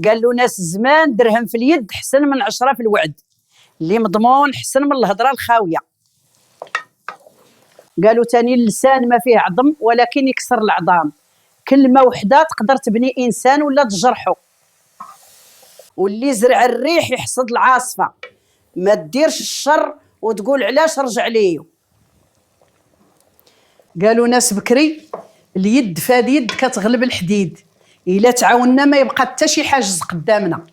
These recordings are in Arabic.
قال له ناس زمان درهم في اليد حسن من 10 في الوعد، اللي مضمون حسن من الهضره الخاويه. قالوا تاني اللسان ما فيه عظم ولكن يكسر العظام، كلمه وحده تقدر تبني انسان ولا تجرحه. واللي زرع الريح يحصد العاصفه، ما ديرش الشر وتقول علاش رجع ليه. قالوا ناس بكري اليد فاد يد كتغلب الحديد، الا تعاوننا ما يبقى حتى شي حاجز قدامنا.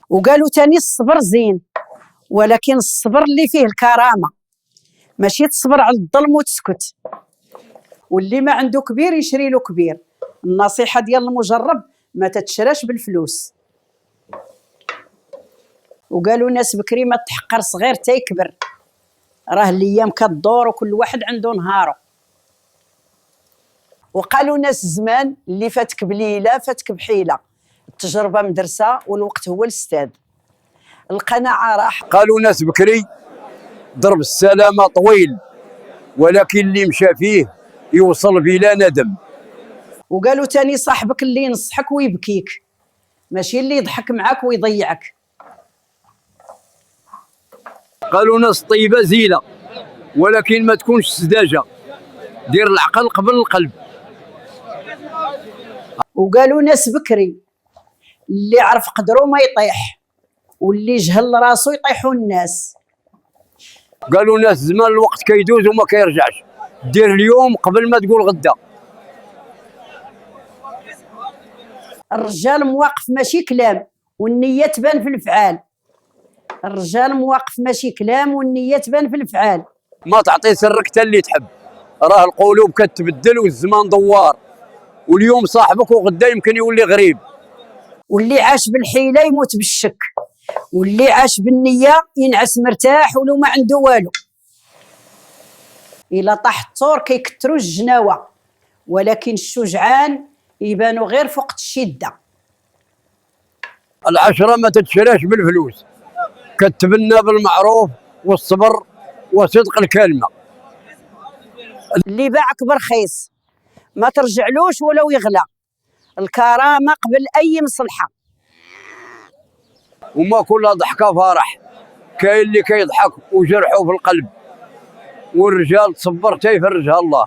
وقالوا تاني الصبر زين، ولكن الصبر اللي فيه الكرامه، ماشي تصبر على الظلم وتسكت. واللي ما عنده كبير يشري له كبير. النصيحه ديال المجرب ما تتشراش بالفلوس. وقالوا ناس بكري ما تحقر صغير تا يكبر، راه الايام كدور وكل واحد عنده نهارو. وقالوا ناس زمان اللي فاتك بليله فاتك بحيله، التجربه مدرسه والوقت هو الاستاذ. القناعه راح. قالوا ناس بكري ضرب السلامه طويل، ولكن اللي مشى فيه يوصل بلا ندم. وقالوا تاني صاحبك اللي ينصحك ويبكيك، ماشي اللي يضحك معاك ويضيعك. قالوا ناس طيبه زينه، ولكن ما تكونش سذاجه، دير العقل قبل القلب. وقالوا ناس بكري اللي عرف قدره ما يطيح، واللي جهل راسو يطيحوا الناس. قالوا ناس زمان الوقت كيدوز وما كيرجعش، دير اليوم قبل ما تقول غدا. الرجال مواقف ماشي كلام، والنية تبان في الافعال. الرجال مواقف ماشي كلام، والنية تبان في الافعال. ما تعطي سرك حتى اللي تحب، راه القلوب كتبدل والزمان دوار، واليوم صاحبك وغدا يمكن يولي غريب. واللي عاش بالحيلة يموت بالشك، واللي عاش بالنية ينعس مرتاح ولو ما عنده والو. إلا طاح الطور كيكتروا الجناوة، ولكن الشجعان يبانوا غير فوق الشدة. العشرة ما تتشراش بالفلوس، كتبنى بالمعروف والصبر وصدق الكلمة. اللي باعك برخيص ما ترجعلوش ولو يغلى، الكرامة قبل أي مصلحة. وما كل ضحكة فرح، كاين اللي كيضحك وجرحه في القلب، والرجال تصبر تا يفرجها الله.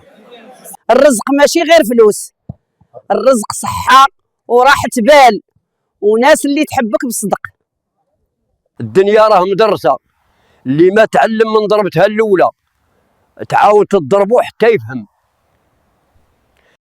الرزق ماشي غير فلوس، الرزق صحة وراحة بال وناس اللي تحبك بصدق. الدنيا راه مدرسة، اللي ما تعلم من ضربتها الأولى تعاود تضربه حتى يفهم.